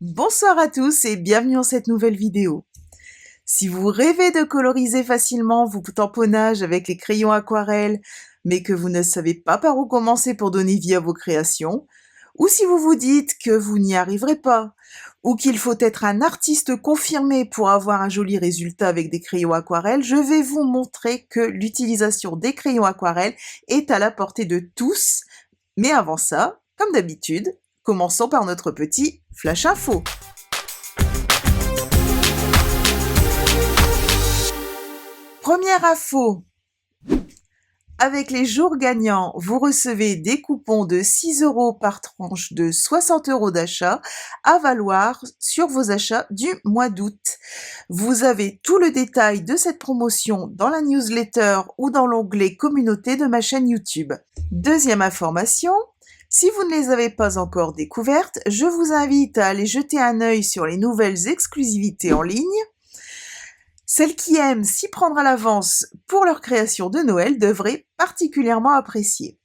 Bonsoir à tous et bienvenue dans cette nouvelle vidéo. Si vous rêvez de coloriser facilement vos tamponnages avec les crayons aquarelles, mais que vous ne savez pas par où commencer pour donner vie à vos créations, ou si vous vous dites que vous n'y arriverez pas, ou qu'il faut être un artiste confirmé pour avoir un joli résultat avec des crayons aquarelles, je vais vous montrer que l'utilisation des crayons aquarelles est à la portée de tous. Mais avant ça, comme d'habitude, commençons par notre petit flash info. Première info, avec les jours gagnants, vous recevez des coupons de 6 € par tranche de 60 € d'achat à valoir sur vos achats du mois d'août. Vous avez tout le détail de cette promotion dans la newsletter ou dans l'onglet communauté de ma chaîne YouTube. Deuxième information, si vous ne les avez pas encore découvertes, je vous invite à aller jeter un œil sur les nouvelles exclusivités en ligne. Celles qui aiment s'y prendre à l'avance pour leur création de Noël devraient particulièrement apprécier.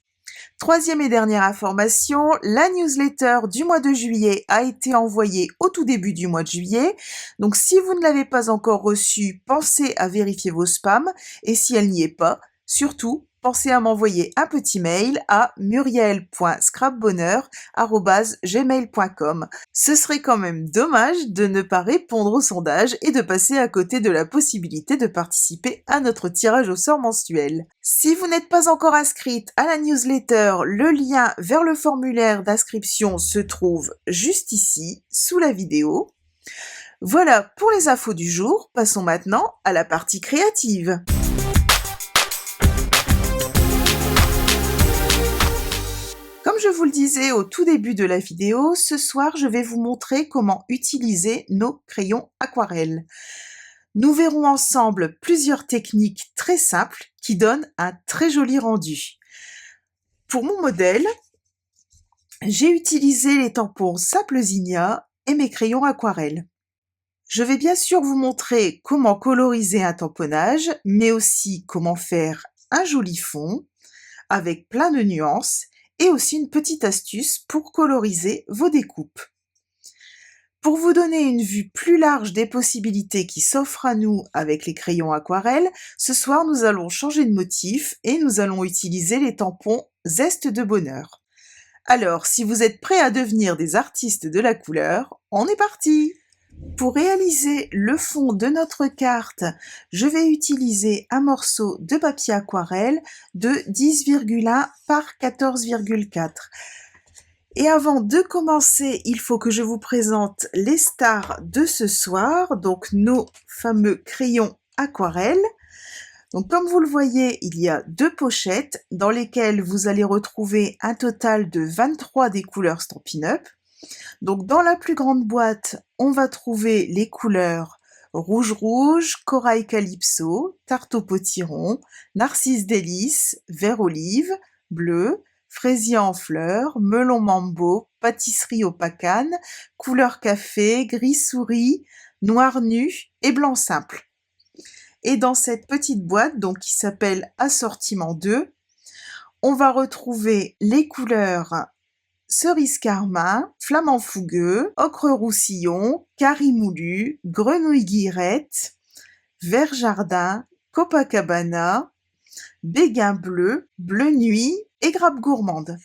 Troisième et dernière information, la newsletter du mois de juillet a été envoyée au tout début du mois de juillet. Donc si vous ne l'avez pas encore reçue, pensez à vérifier vos spams. Et si elle n'y est pas, surtout, pensez à m'envoyer un petit mail à muriel.scrapbonheur@gmail.com. Ce serait quand même dommage de ne pas répondre au sondage et de passer à côté de la possibilité de participer à notre tirage au sort mensuel. Si vous n'êtes pas encore inscrite à la newsletter, le lien vers le formulaire d'inscription se trouve juste ici, sous la vidéo. Voilà pour les infos du jour, passons maintenant à la partie créative. Comme je vous le disais au tout début de la vidéo, ce soir je vais vous montrer comment utiliser nos crayons aquarelles. Nous verrons ensemble plusieurs techniques très simples qui donnent un très joli rendu. Pour mon modèle, j'ai utilisé les tampons Simplesigna et mes crayons aquarelles. Je vais bien sûr vous montrer comment coloriser un tamponnage, mais aussi comment faire un joli fond avec plein de nuances et aussi une petite astuce pour coloriser vos découpes. Pour vous donner une vue plus large des possibilités qui s'offrent à nous avec les crayons aquarelles, ce soir nous allons changer de motif et nous allons utiliser les tampons Zeste de Bonheur. Alors, si vous êtes prêts à devenir des artistes de la couleur, on est parti! Pour réaliser le fond de notre carte, je vais utiliser un morceau de papier aquarelle de 10,1 par 14,4. Et avant de commencer, il faut que je vous présente les stars de ce soir, donc nos fameux crayons aquarelles. Donc comme vous le voyez, il y a deux pochettes dans lesquelles vous allez retrouver un total de 23 des couleurs Stampin' Up. Donc dans la plus grande boîte, on va trouver les couleurs rouge rouge, corail calypso, tarte au potiron, narcisse délice, vert olive, bleu, fraisier en fleurs, melon mambo, pâtisserie au pacane, couleur café, gris souris, noir nu et blanc simple. Et dans cette petite boîte, donc qui s'appelle Assortiment 2, on va retrouver les couleurs cerise carmin, flamand fougueux, ocre roussillon, carie moulu, grenouille guillerette, vert jardin, Copacabana, béguin bleu, bleu nuit et grappe gourmande.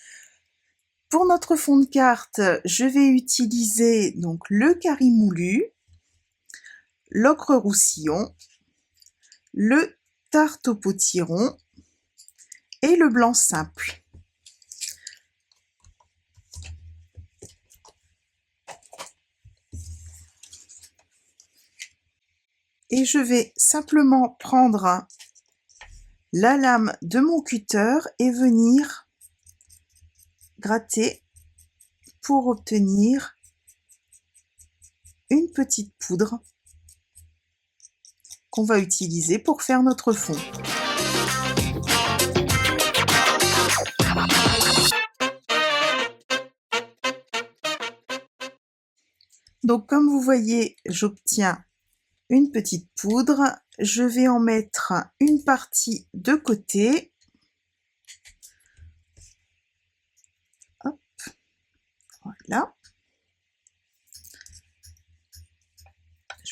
Pour notre fond de carte, je vais utiliser donc le carie moulu, l'ocre roussillon, le tarte au potiron et le blanc simple. Et je vais simplement prendre la lame de mon cutter et venir gratter pour obtenir une petite poudre qu'on va utiliser pour faire notre fond. Donc comme vous voyez, j'obtiens une petite poudre, je vais en mettre une partie de côté. Hop, voilà.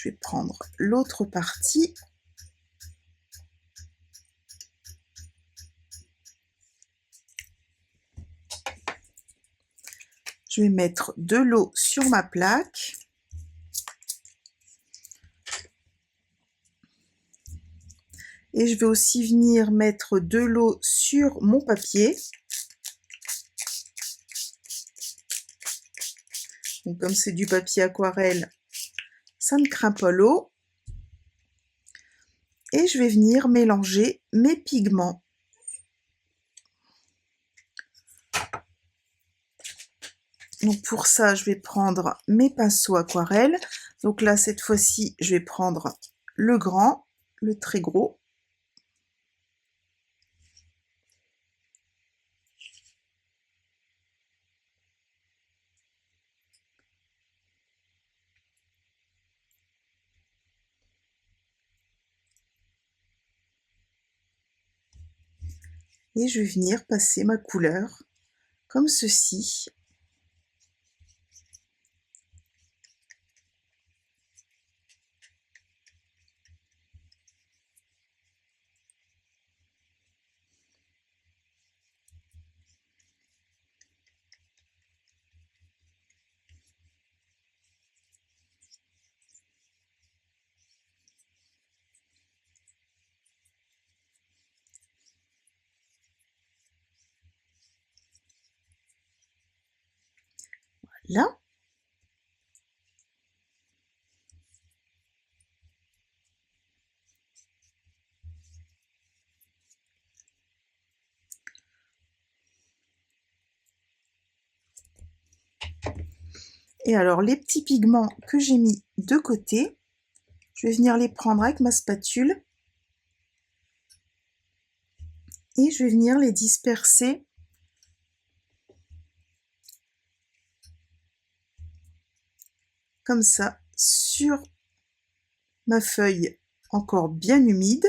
Je vais prendre l'autre partie. Je vais mettre de l'eau sur ma plaque. Et je vais aussi venir mettre de l'eau sur mon papier. Donc, comme c'est du papier aquarelle, ça ne craint pas l'eau. Et je vais venir mélanger mes pigments. Donc pour ça, je vais prendre mes pinceaux aquarelles. Donc là, cette fois-ci, je vais prendre le grand, le très gros. Et je vais venir passer ma couleur comme ceci. Là. Et alors les petits pigments que j'ai mis de côté, je vais venir les prendre avec ma spatule et je vais venir les disperser comme ça sur ma feuille encore bien humide.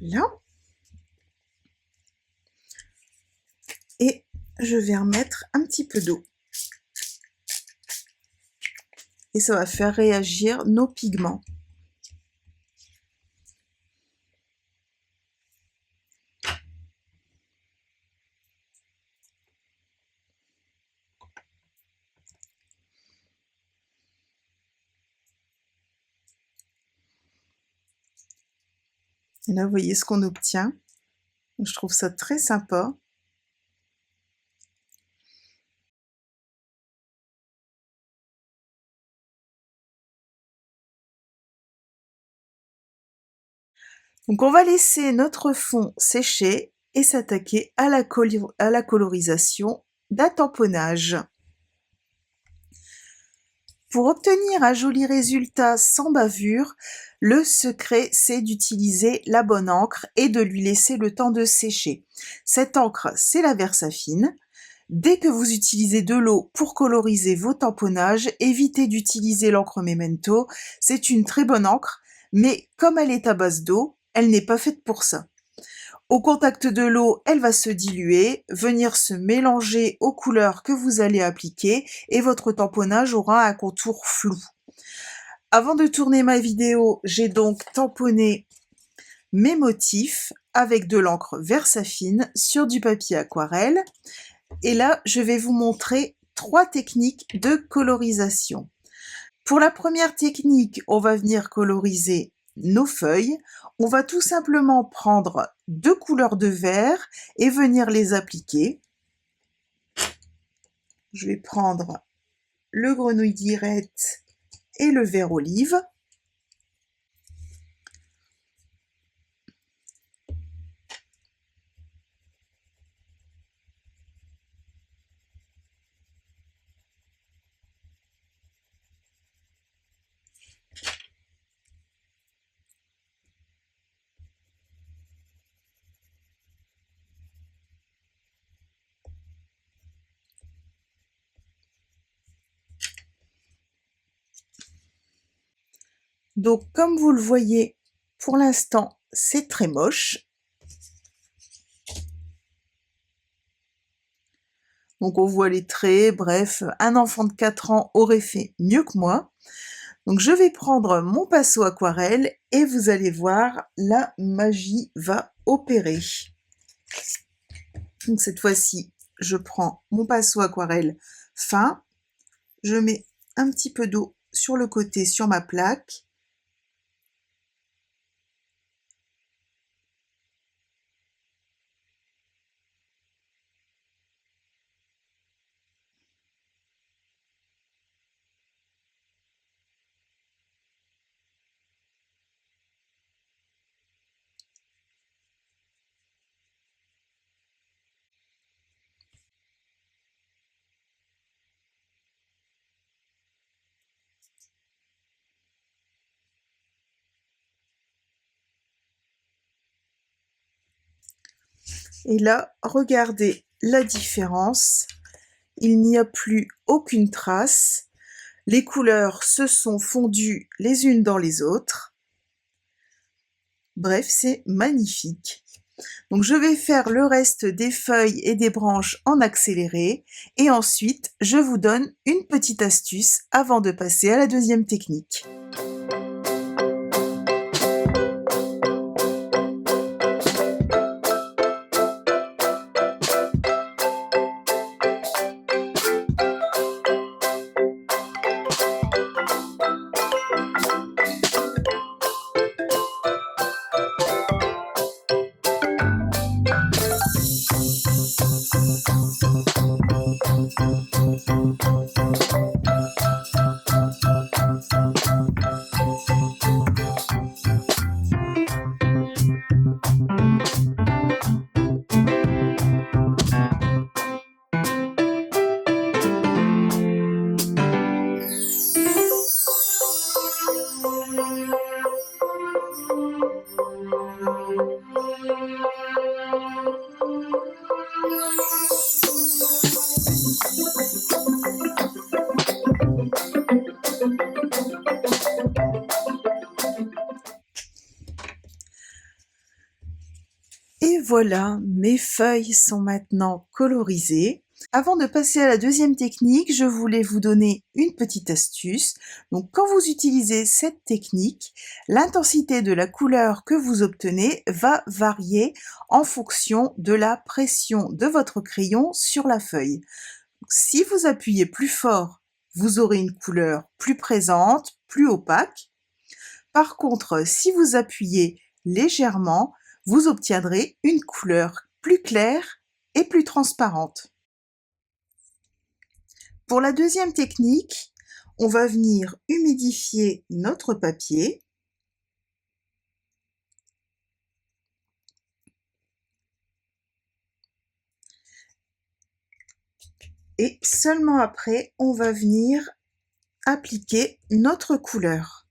Là. Et je vais remettre un petit peu d'eau. Et ça va faire réagir nos pigments. Et là, vous voyez ce qu'on obtient. Je trouve ça très sympa. Donc on va laisser notre fond sécher et s'attaquer à la colorisation d'un tamponnage. Pour obtenir un joli résultat sans bavure, le secret c'est d'utiliser la bonne encre et de lui laisser le temps de sécher. Cette encre, c'est la Versafine. Dès que vous utilisez de l'eau pour coloriser vos tamponnages, évitez d'utiliser l'encre Memento. C'est une très bonne encre, mais comme elle est à base d'eau, elle n'est pas faite pour ça. Au contact de l'eau, elle va se diluer, venir se mélanger aux couleurs que vous allez appliquer et votre tamponnage aura un contour flou. Avant de tourner ma vidéo, j'ai donc tamponné mes motifs avec de l'encre Versafine sur du papier aquarelle. Et là, je vais vous montrer 3 techniques de colorisation. Pour la première technique, on va venir coloriser nos feuilles, on va tout simplement prendre 2 couleurs de vert et venir les appliquer. Je vais prendre le grenouille direct et le vert olive. Donc comme vous le voyez, pour l'instant, c'est très moche. Donc on voit les traits, bref, un enfant de 4 ans aurait fait mieux que moi. Donc je vais prendre mon pinceau aquarelle et vous allez voir, la magie va opérer. Donc cette fois-ci, je prends mon pinceau aquarelle fin, je mets un petit peu d'eau sur le côté, sur ma plaque. Et là, regardez la différence. Il n'y a plus aucune trace. Les couleurs se sont fondues les unes dans les autres. Bref, c'est magnifique. Donc je vais faire le reste des feuilles et des branches en accéléré et ensuite je vous donne une petite astuce avant de passer à la deuxième technique. Et voilà, mes feuilles sont maintenant colorisées. Avant de passer à la deuxième technique, je voulais vous donner une petite astuce. Donc quand vous utilisez cette technique, l'intensité de la couleur que vous obtenez va varier en fonction de la pression de votre crayon sur la feuille. Si vous appuyez plus fort, vous aurez une couleur plus présente, plus opaque. Par contre, si vous appuyez légèrement, vous obtiendrez une couleur plus claire et plus transparente. Pour la deuxième technique, on va venir humidifier notre papier. Et seulement après, on va venir appliquer notre couleur.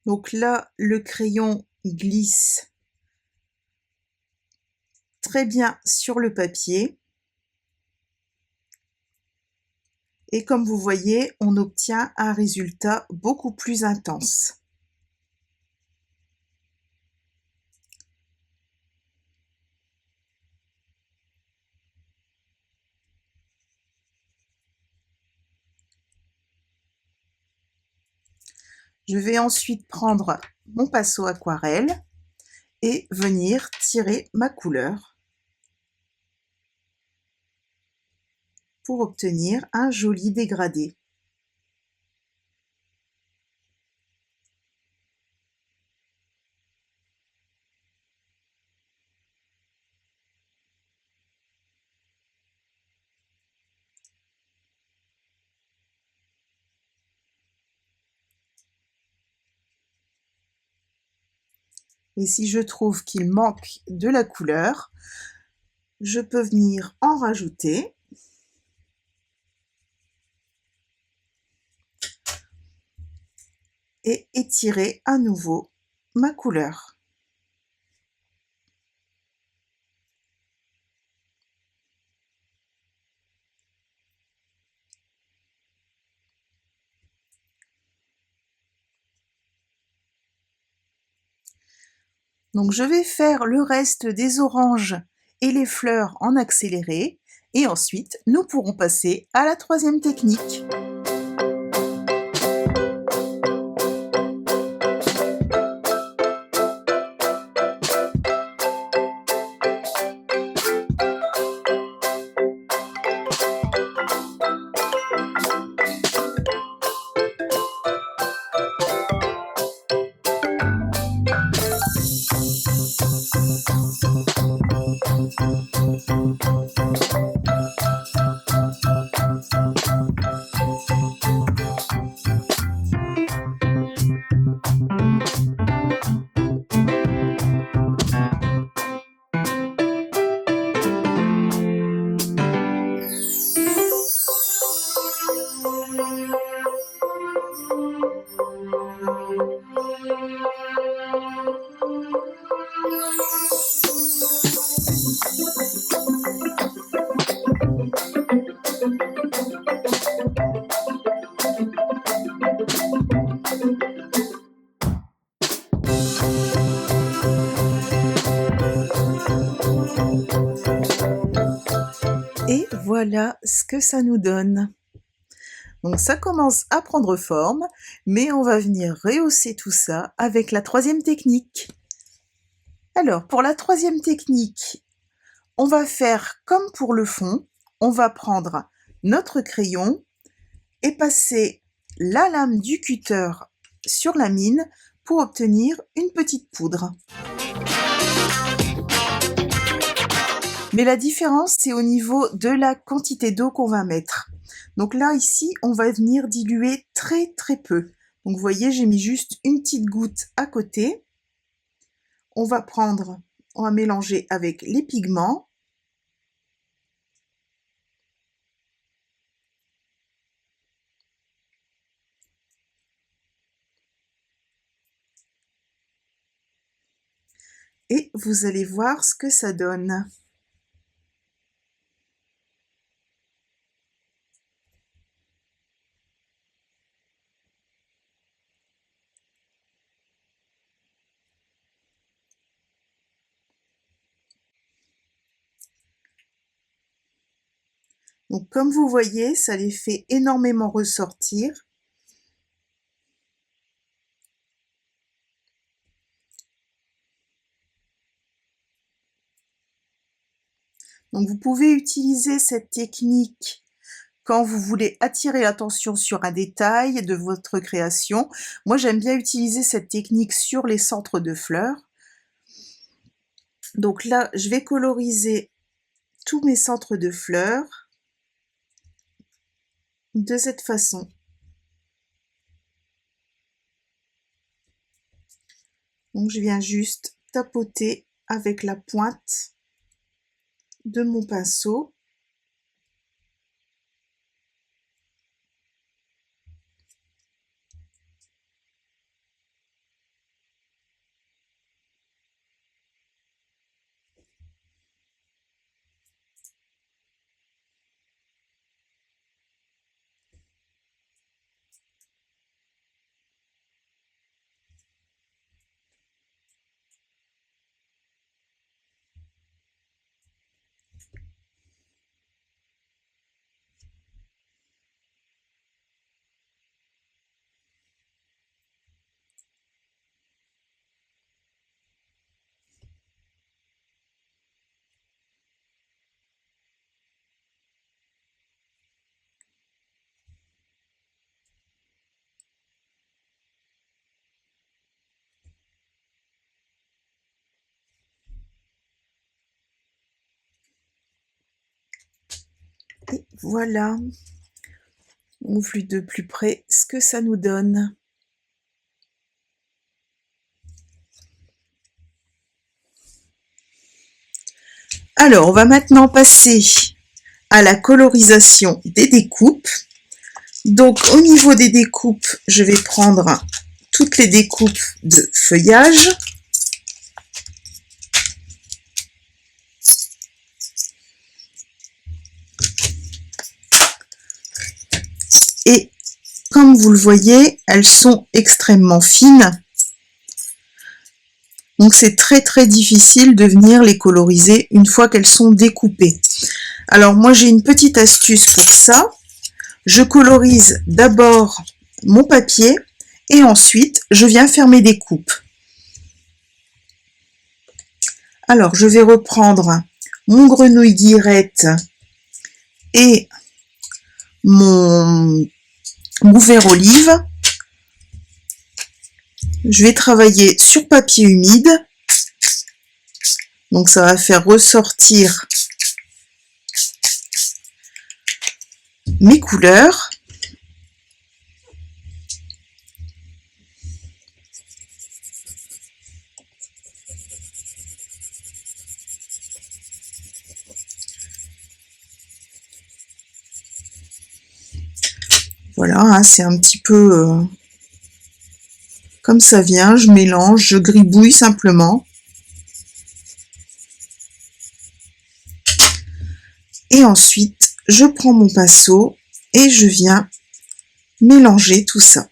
Donc là, le crayon glisse très bien sur le papier. Et comme vous voyez, on obtient un résultat beaucoup plus intense. Je vais ensuite prendre mon pinceau aquarelle et venir tirer ma couleur. pour obtenir un joli dégradé. Et si je trouve qu'il manque de la couleur, je peux venir en rajouter. Et étirer à nouveau ma couleur. Donc je vais faire le reste des oranges et les fleurs en accéléré et ensuite nous pourrons passer à la troisième technique. Et voilà ce que ça nous donne. Donc ça commence à prendre forme, mais on va venir rehausser tout ça avec la troisième technique. Alors, pour la troisième technique, on va faire comme pour le fond, on va prendre notre crayon et passer la lame du cutter sur la mine pour obtenir une petite poudre. Mais la différence, c'est au niveau de la quantité d'eau qu'on va mettre. Donc là, ici, on va venir diluer très très peu. Donc vous voyez, j'ai mis juste une petite goutte à côté. On va mélanger avec les pigments. Et vous allez voir ce que ça donne. Donc comme vous voyez, ça les fait énormément ressortir. Donc vous pouvez utiliser cette technique quand vous voulez attirer l'attention sur un détail de votre création. Moi, j'aime bien utiliser cette technique sur les centres de fleurs. Donc là, je vais coloriser tous mes centres de fleurs de cette façon. Donc je viens juste tapoter avec la pointe de mon pinceau. Voilà, au vu de plus près, ce que ça nous donne. Alors, on va maintenant passer à la colorisation des découpes. Donc, au niveau des découpes, je vais prendre toutes les découpes de feuillage. Et comme vous le voyez, elles sont extrêmement fines. Donc c'est très difficile de venir les coloriser une fois qu'elles sont découpées. Alors moi j'ai une petite astuce pour ça. Je colorise d'abord mon papier et ensuite je viens faire mes découpes. Alors je vais reprendre mon grenouille guillerette et mon vert olive. Je vais travailler sur papier humide, donc ça va faire ressortir mes couleurs. Voilà, hein, c'est un petit peu comme ça vient, je mélange, je gribouille simplement. Et ensuite, je prends mon pinceau et je viens mélanger tout ça.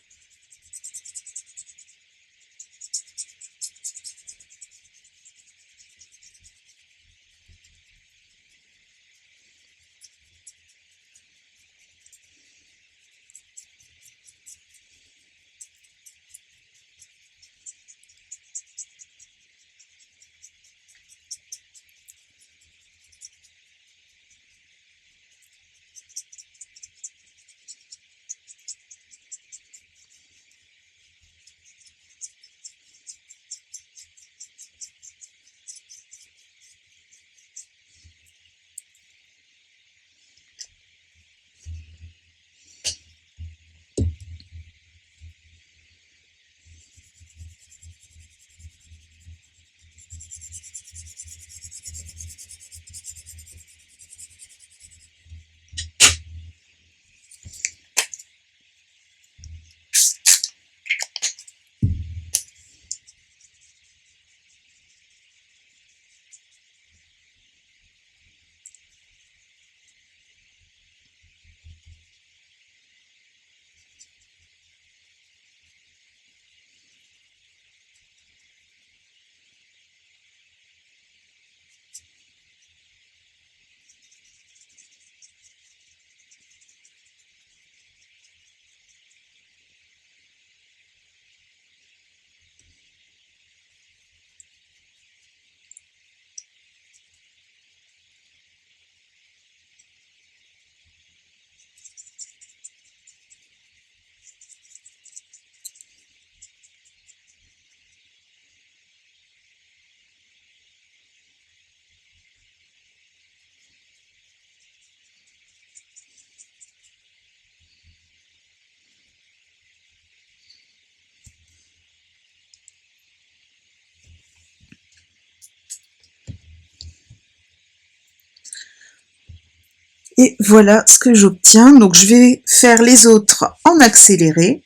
Et voilà ce que j'obtiens. Donc je vais faire les autres en accéléré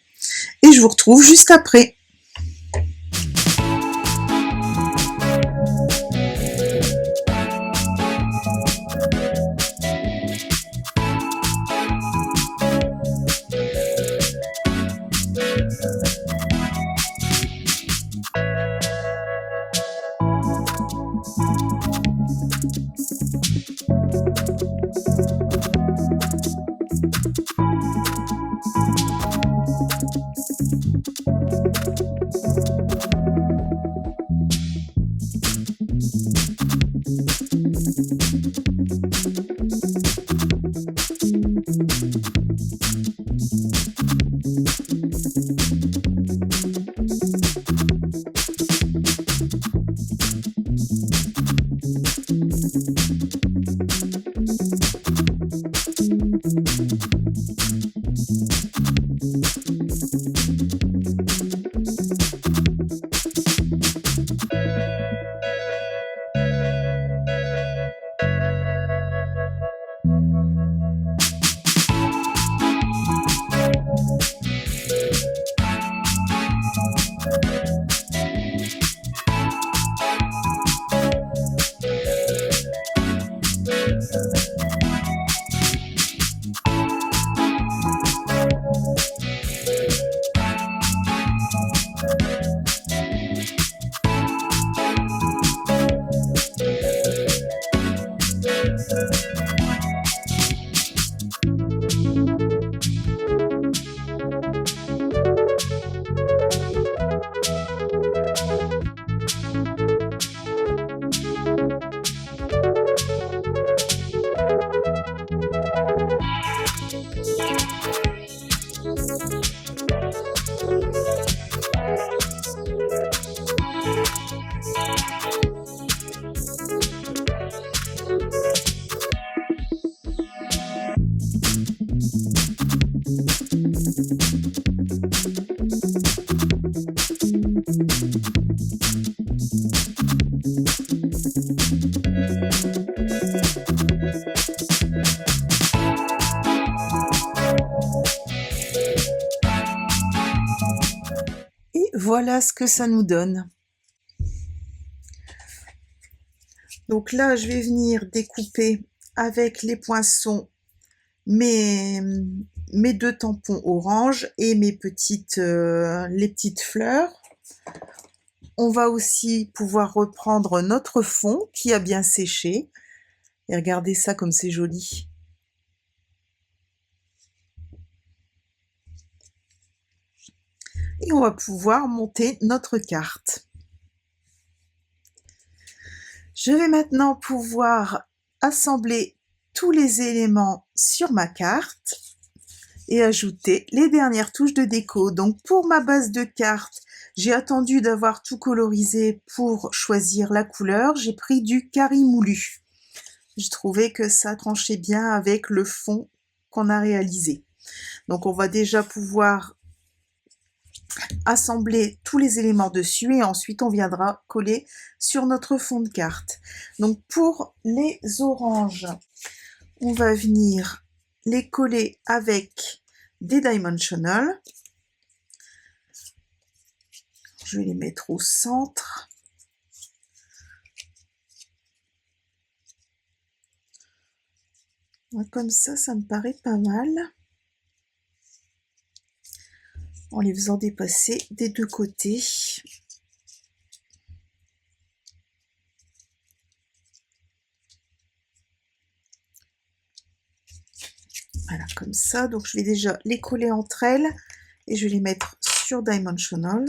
et je vous retrouve juste après. Et voilà ce que ça nous donne. Donc là, je vais venir découper avec les poinçons mes deux tampons orange et mes les petites fleurs. On va aussi pouvoir reprendre notre fond qui a bien séché. Et regardez ça comme c'est joli. Et on va pouvoir monter notre carte. Je vais maintenant pouvoir assembler tous les éléments sur ma carte et ajouter les dernières touches de déco. Donc pour ma base de carte, j'ai attendu d'avoir tout colorisé pour choisir la couleur. J'ai pris du Kari moulu. Je trouvais que ça tranchait bien avec le fond qu'on a réalisé. Donc on va déjà pouvoir assembler tous les éléments dessus et ensuite on viendra coller sur notre fond de carte. Donc pour les oranges, on va venir les coller avec des dimensional. Je vais les mettre au centre. Comme ça me paraît pas mal. En les faisant dépasser des deux côtés. Voilà, comme ça. Donc je vais déjà les coller entre elles et je vais les mettre sur dimensional.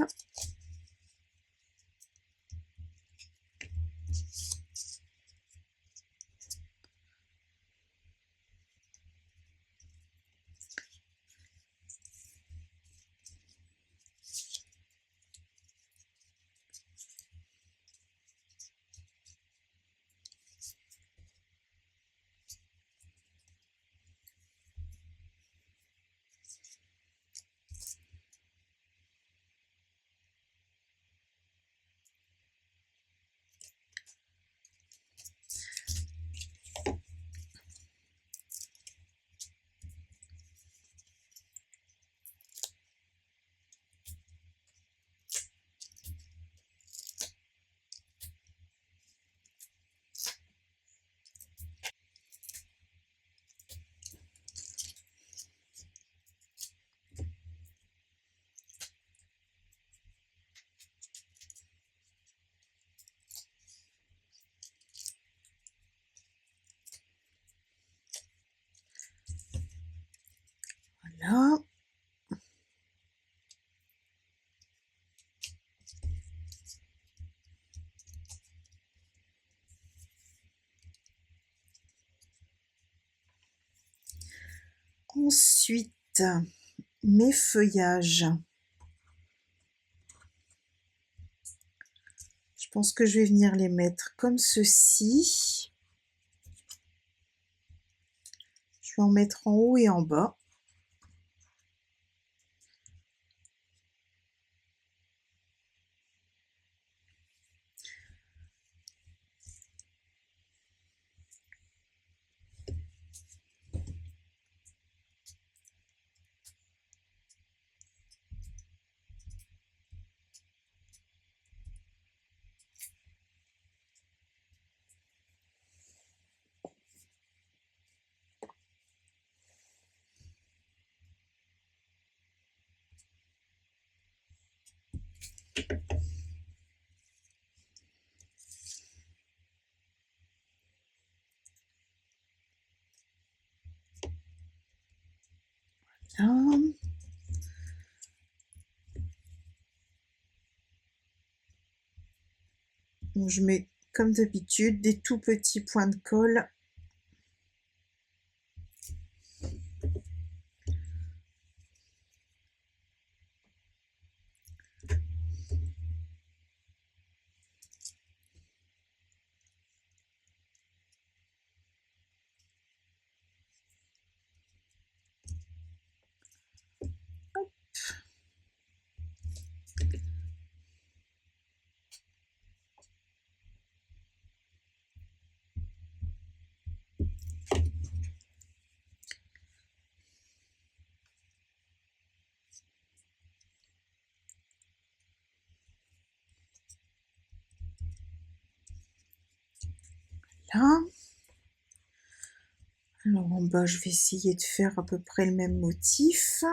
Voilà. Ensuite, mes feuillages. Je pense que je vais venir les mettre comme ceci. Je vais en mettre en haut et en bas. Là. Donc, je mets comme d'habitude des tout petits points de colle. Voilà. Alors en bas, je vais essayer de faire à peu près le même motif.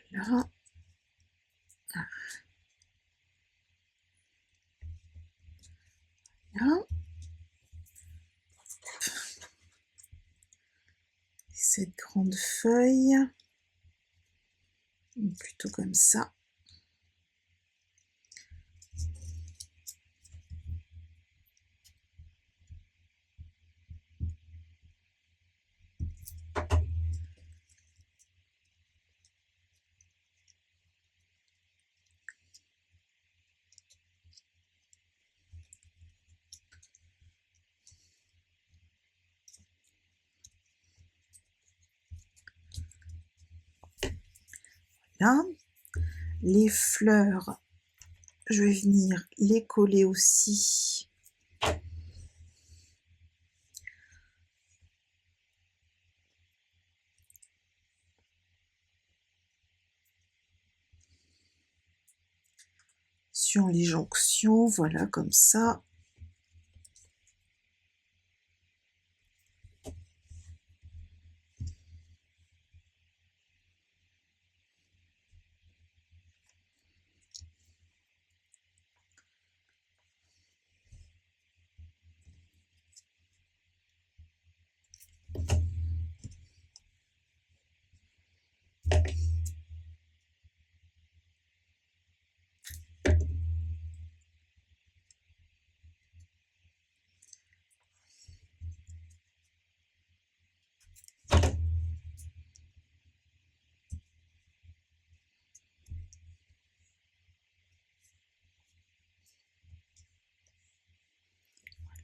Voilà. Voilà. Cette grande feuille, plutôt comme ça. Là, les fleurs, je vais venir les coller aussi sur les jonctions, voilà, comme ça.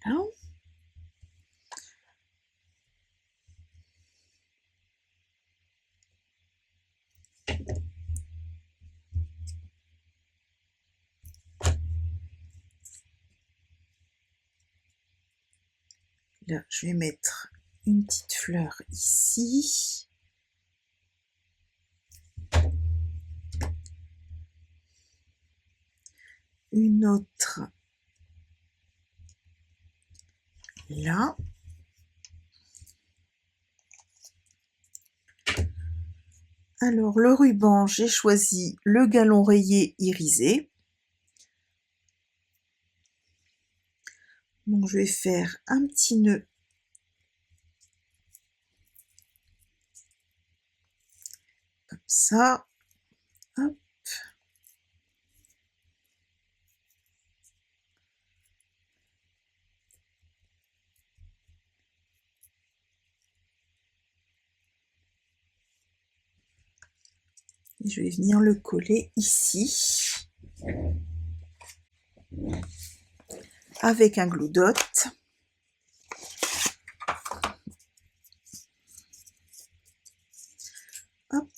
Voilà. Là, je vais mettre une petite fleur ici. Une autre là. Alors le ruban, j'ai choisi le galon rayé irisé. Donc je vais faire un petit nœud comme ça. Hop. Et je vais venir le coller ici avec un glue dot. Hop.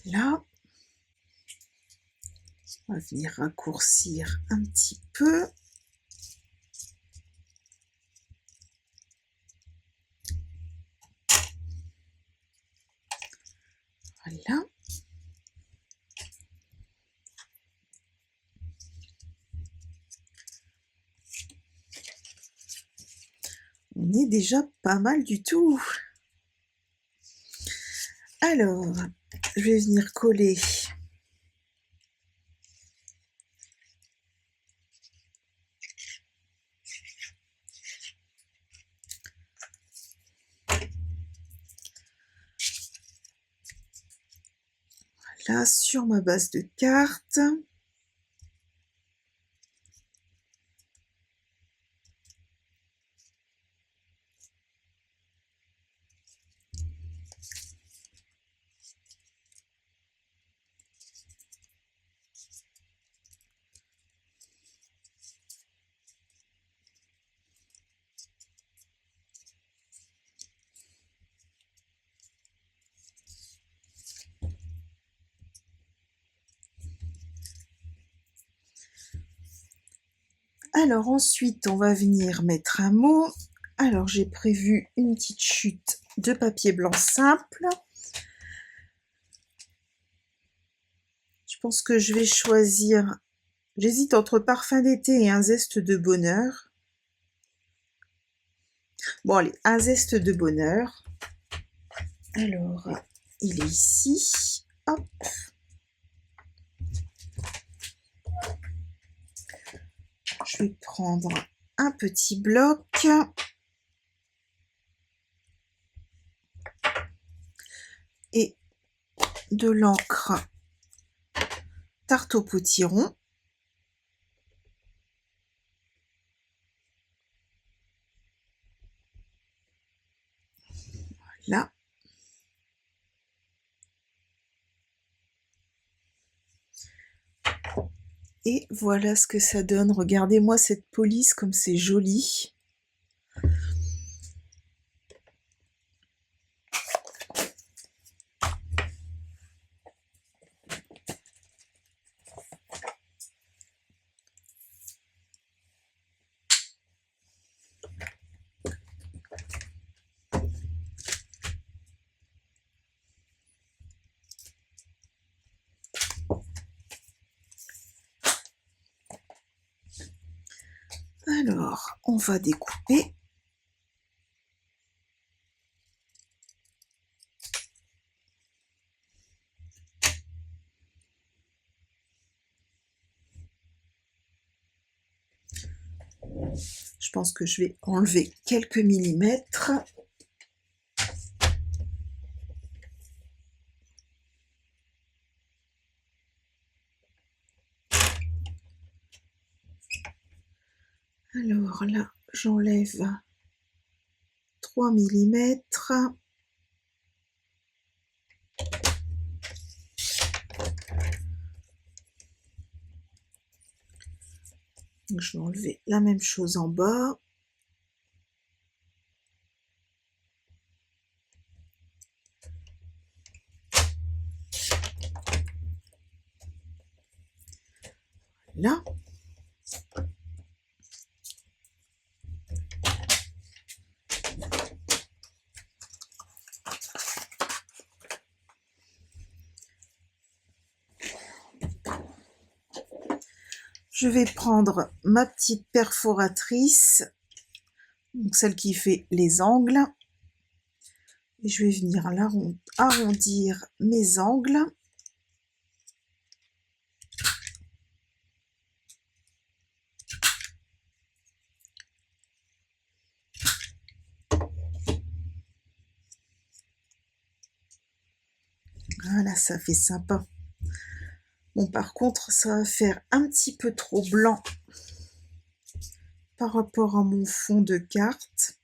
Là, on va venir raccourcir un petit peu. Voilà. On est déjà pas mal du tout. Alors, je vais venir coller Voilà, sur ma base de cartes. Alors ensuite, on va venir mettre un mot. Alors j'ai prévu une petite chute de papier blanc simple. Je pense que je vais choisir, j'hésite entre parfum d'été et un zeste de bonheur. Bon allez, un zeste de bonheur. Alors, il est ici. Hop. Je vais prendre un petit bloc. Et de l'encre Tarte au potiron. Là. Et voilà ce que ça donne. Regardez-moi cette police comme c'est joli. Alors, on va découper. Je pense que je vais enlever quelques millimètres. Alors là, j'enlève 3 millimètres. Je vais enlever la même chose en bas. Là. Je vais prendre ma petite perforatrice, donc celle qui fait les angles, et je vais venir arrondir mes angles. Voilà, ça fait sympa. Bon, par contre, ça va faire un petit peu trop blanc par rapport à mon fond de carte.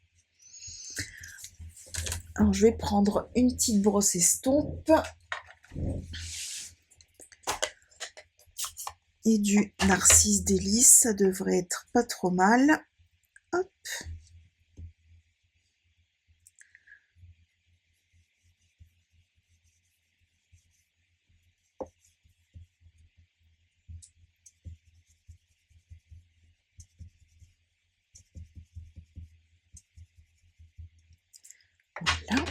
Alors, je vais prendre une petite brosse estompe et du Narcisse Délice, ça devrait être pas trop mal. Hop. Voilà.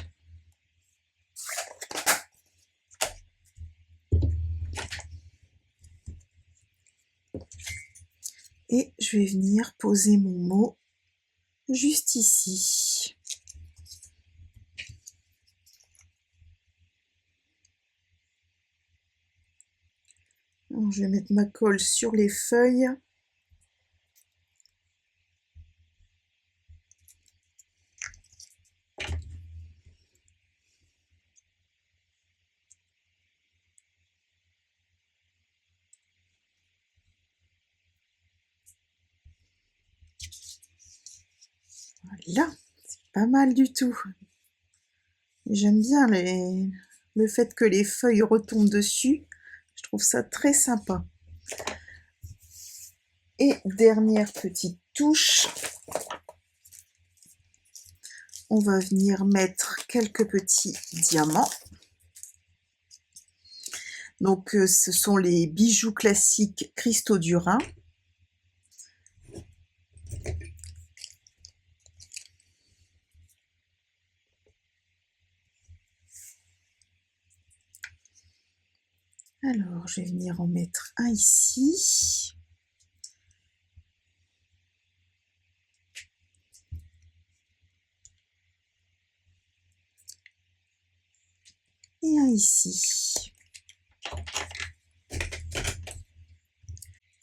Et je vais venir poser mon mot juste ici. Alors, je vais mettre ma colle sur les feuilles. Voilà, c'est pas mal du tout. J'aime bien le fait que les feuilles retombent dessus. Je trouve ça très sympa. Et dernière petite touche, on va venir mettre quelques petits diamants. Donc ce sont les bijoux classiques cristaux du Rhin. Alors je vais venir en mettre un ici. Et un ici.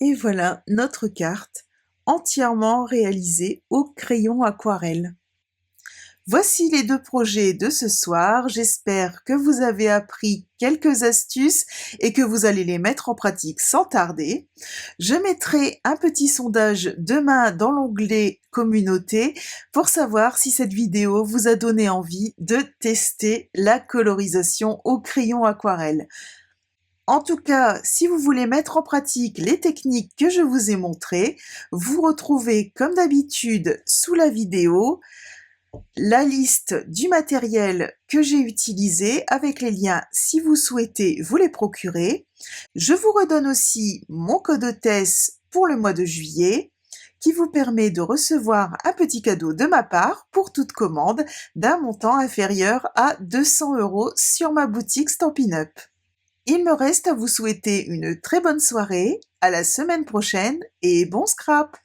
Et voilà notre carte entièrement réalisée au crayon aquarelle. Voici les 2 projets de ce soir, j'espère que vous avez appris quelques astuces et que vous allez les mettre en pratique sans tarder. Je mettrai un petit sondage demain dans l'onglet communauté pour savoir si cette vidéo vous a donné envie de tester la colorisation au crayon aquarelle. En tout cas, si vous voulez mettre en pratique les techniques que je vous ai montrées, vous retrouvez comme d'habitude sous la vidéo la liste du matériel que j'ai utilisé avec les liens si vous souhaitez vous les procurer. Je vous redonne aussi mon code hôtesse pour le mois de juillet qui vous permet de recevoir un petit cadeau de ma part pour toute commande d'un montant inférieur à 200 € sur ma boutique Stampin' Up. Il me reste à vous souhaiter une très bonne soirée, à la semaine prochaine et bon scrap!